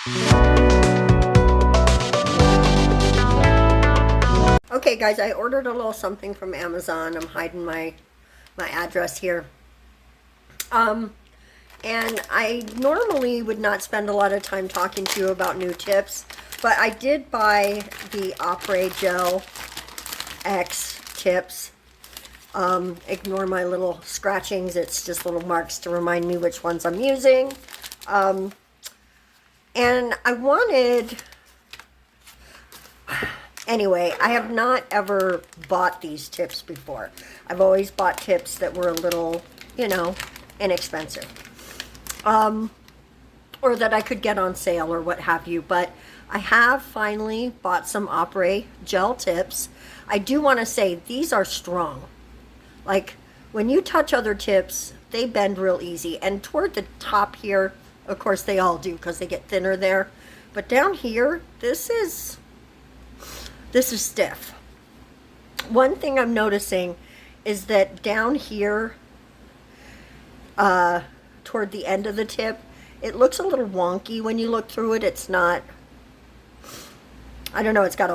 Okay guys, I ordered a little something from Amazon. I'm hiding my address here. And I normally would not spend a lot of time talking to you about new tips, but I did buy the Apres Gel X tips. Ignore my little scratchings. It's just little marks to remind me which ones I'm using. And I wanted... Anyway, I have not ever bought these tips before. I've always bought tips that were a little, you know, inexpensive. Or that I could get on sale or what have you. But I have finally bought some Apres gel tips. I do want to say these are strong. Like, when you touch other tips, they bend real easy. And toward the top here, of course they all do because they get thinner there. But down here, this is stiff. One thing I'm noticing is that down here, toward the end of the tip, it looks a little wonky when you look through it. It's not, I don't know, it's got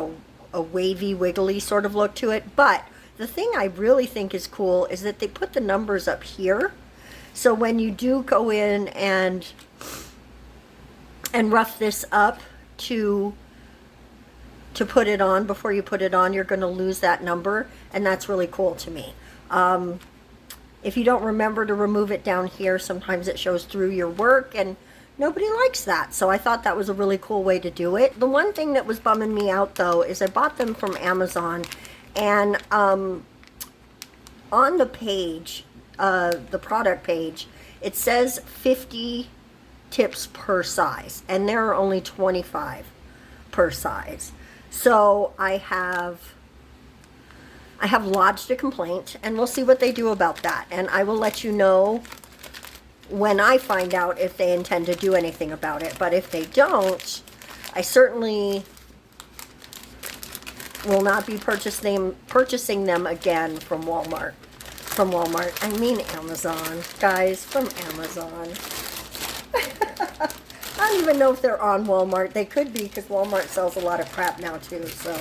a wavy, wiggly sort of look to it. But the thing I really think is cool is that they put the numbers up here. So when you do go in and rough this up to put it on, before you put it on, you're going to lose that number, and that's really cool to me. If you don't remember to remove it down here, sometimes it shows through your work, and nobody likes that. So I thought that was a really cool way to do it. The one thing that was bumming me out, though, is I bought them from Amazon, and on the page, the product page, it says 50 tips per size, and there are only 25 per size. So I have lodged a complaint, and we'll see what they do about that. And I will let you know when I find out if they intend to do anything about it. But if they don't, I certainly will not be purchasing them again from Walmart. I mean Amazon, guys, from Amazon. I don't even know if they're on Walmart. They could be, because Walmart sells a lot of crap now too, so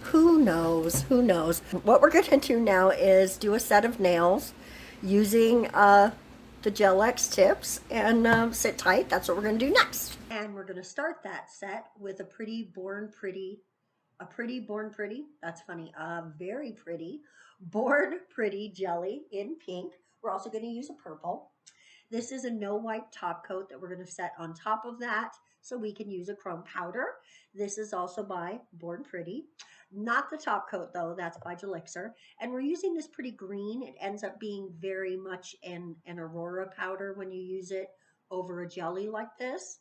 who knows? Who knows? What we're going to do now is do a set of nails using the Gel X tips, and sit tight. That's what we're going to do next. And we're going to start that set with a pretty born pretty, that's funny, a very pretty Born Pretty jelly in pink. We're also going to use a purple. This is a no wipe top coat that we're going to set on top of that, so we can use a chrome powder. This is also by Born Pretty. Not the top coat though, that's by Gelixir. And we're using this pretty green. It ends up being very much an aurora powder when you use it over a jelly like this.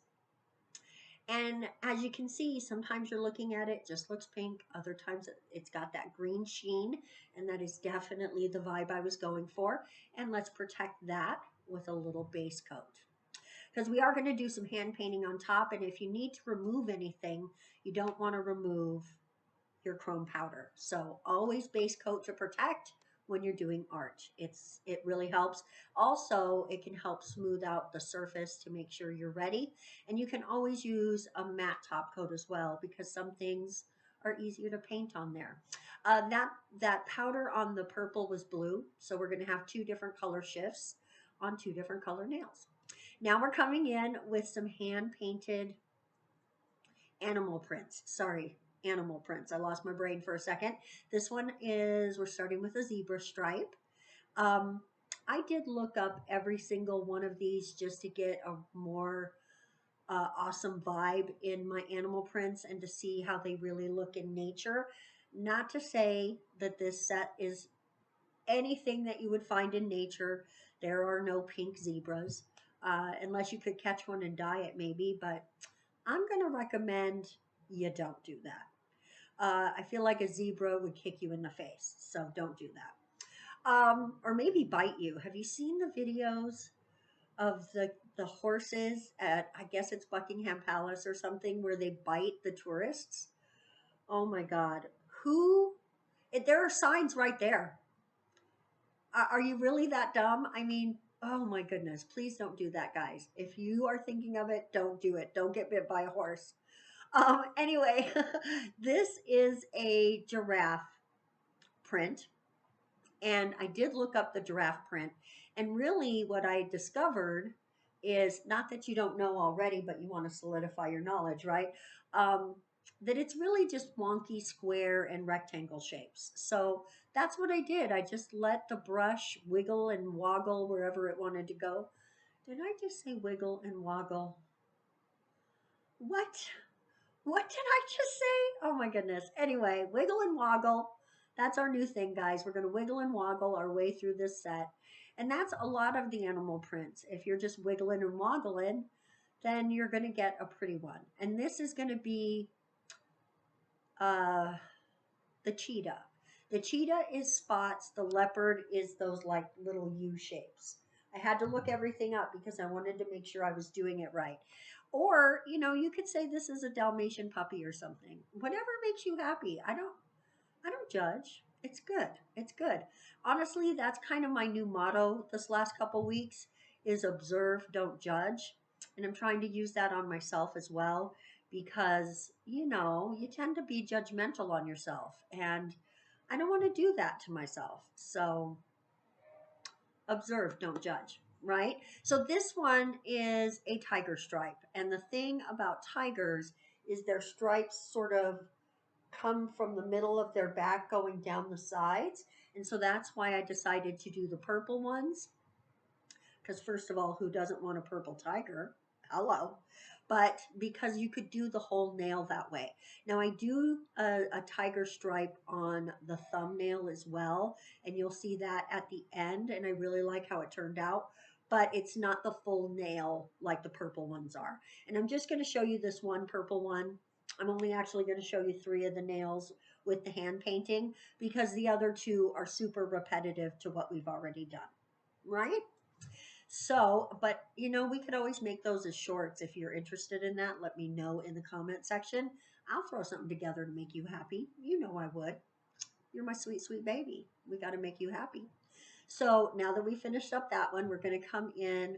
And as you can see, sometimes you're looking at it, just looks pink. Other times it's got that green sheen, and that is definitely the vibe I was going for. And let's protect that with a little base coat, because we are going to do some hand painting on top. And if you need to remove anything, you don't want to remove your chrome powder. So always base coat to protect when you're doing art. It really helps. Also, it can help smooth out the surface to make sure you're ready. And you can always use a matte top coat as well, because some things are easier to paint on there. That powder on the purple was blue, so we're going to have two different color shifts on two different color nails. Now we're coming in with some hand painted animal prints. Sorry, animal prints. I lost my brain for a second. This one is, we're starting with a zebra stripe. I did look up every single one of these just to get a more awesome vibe in my animal prints and to see how they really look in nature. Not to say that this set is anything that you would find in nature. There are no pink zebras, unless you could catch one and dye it maybe, but I'm going to recommend you don't do that. I feel like a zebra would kick you in the face, so don't do that. Or maybe bite you. Have you seen the videos of the horses at, I guess it's Buckingham Palace or something, where they bite the tourists? Oh my God. There are signs right there. Are you really that dumb? I mean, Oh my goodness. Please don't do that, guys. If you are thinking of it, don't do it. Don't get bit by a horse. Anyway, this is a giraffe print. And I did look up the giraffe print. And really, what I discovered is not that you don't know already, but you want to solidify your knowledge, right? That it's really just wonky square and rectangle shapes. So that's what I did. I just let the brush wiggle and woggle wherever it wanted to go. Did I just say wiggle and woggle? What? What did I just say? Oh my goodness. Anyway, wiggle and woggle. That's our new thing, guys. We're going to wiggle and woggle our way through this set. And that's a lot of the animal prints. If you're just wiggling and woggling, then you're going to get a pretty one. And this is going to be uh, the cheetah. The cheetah is spots. The leopard is those like little U shapes. I had to look everything up because I wanted to make sure I was doing it right. Or, you could say this is a Dalmatian puppy or something. Whatever makes you happy. I don't judge. It's good. It's good. Honestly, that's kind of my new motto this last couple weeks is observe, don't judge. And I'm trying to use that on myself as well because, you tend to be judgmental on yourself and I don't want to do that to myself. So observe, don't judge, right? So this one is a tiger stripe. And the thing about tigers is their stripes sort of come from the middle of their back going down the sides. And so that's why I decided to do the purple ones. Because first of all, who doesn't want a purple tiger? Hello. But because you could do the whole nail that way. Now I do a tiger stripe on the thumbnail as well. And you'll see that at the end. And I really like how it turned out. But it's not the full nail like the purple ones are. And I'm just going to show you this one purple one. I'm only actually going to show you 3 of the nails with the hand painting because the other 2 are super repetitive to what we've already done, right? So, but we could always make those as shorts. If you're interested in that, let me know in the comment section. I'll throw something together to make you happy. You know I would. You're my sweet, sweet baby. We got to make you happy. So now that we finished up that one, we're going to come in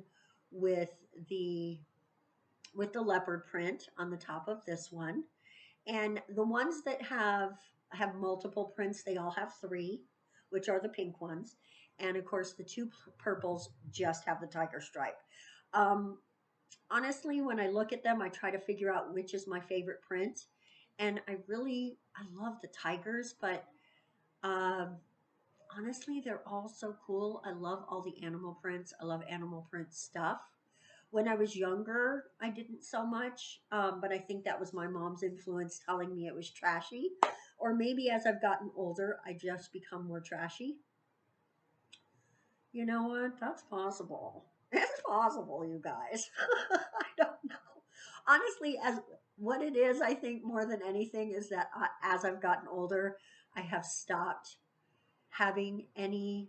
with the leopard print on the top of this one. And the ones that have multiple prints, they all have 3, which are the pink ones. And of course, the 2 purples just have the tiger stripe. Honestly, when I look at them, I try to figure out which is my favorite print. And I love the tigers, but honestly, they're all so cool. I love all the animal prints. I love animal print stuff. When I was younger, I didn't so much, but I think that was my mom's influence telling me it was trashy. Or maybe as I've gotten older, I just become more trashy. You know what? That's possible. It's possible, you guys. I don't know. Honestly, as what it is, I think more than anything is that as I've gotten older, I have stopped having any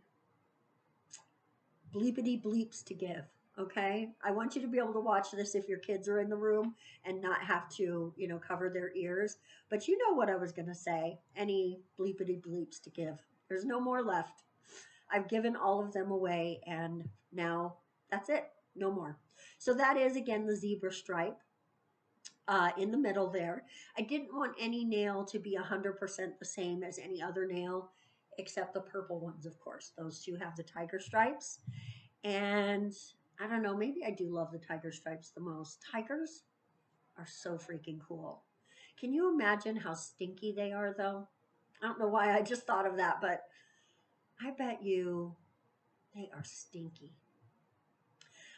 bleepity bleeps to give. Okay. I want you to be able to watch this if your kids are in the room and not have to, cover their ears. But you know what I was going to say. Any bleepity bleeps to give. There's no more left. I've given all of them away and now that's it. No more. So that is again the zebra stripe in the middle there. I didn't want any nail to be 100% the same as any other nail except the purple ones, of course. Those 2 have the tiger stripes. And I don't know, maybe I do love the tiger stripes the most. Tigers are so freaking cool. Can you imagine how stinky they are, though? I don't know why I just thought of that, but I bet you they are stinky.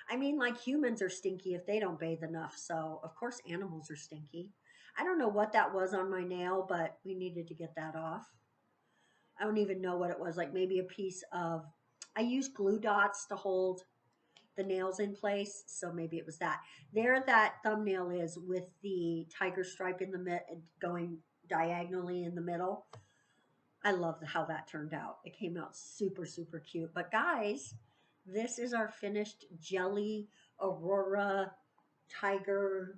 I mean, like humans are stinky if they don't bathe enough. So, of course, animals are stinky. I don't know what that was on my nail, but we needed to get that off. I don't even know what it was. Like maybe a piece of, I use glue dots to hold the nails in place, so maybe it was that. There, that thumbnail is with the tiger stripe in the mid, going diagonally in the middle. I love how that turned out. It came out super, super cute. But guys, this is our finished jelly, aurora, tiger,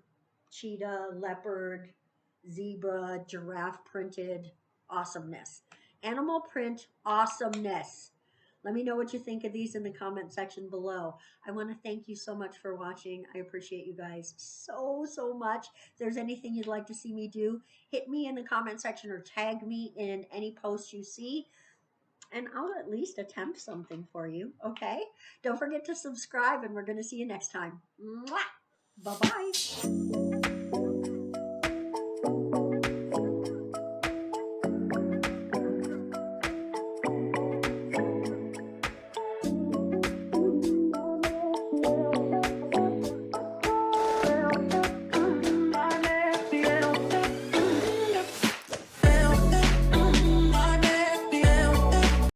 cheetah, leopard, zebra, giraffe printed awesomeness. Animal print awesomeness. Let me know what you think of these in the comment section below. I want to thank you so much for watching. I appreciate you guys so, so much. If there's anything you'd like to see me do, hit me in the comment section or tag me in any posts you see, and I'll at least attempt something for you, okay? Don't forget to subscribe, and we're going to see you next time. Mwah! Bye-bye.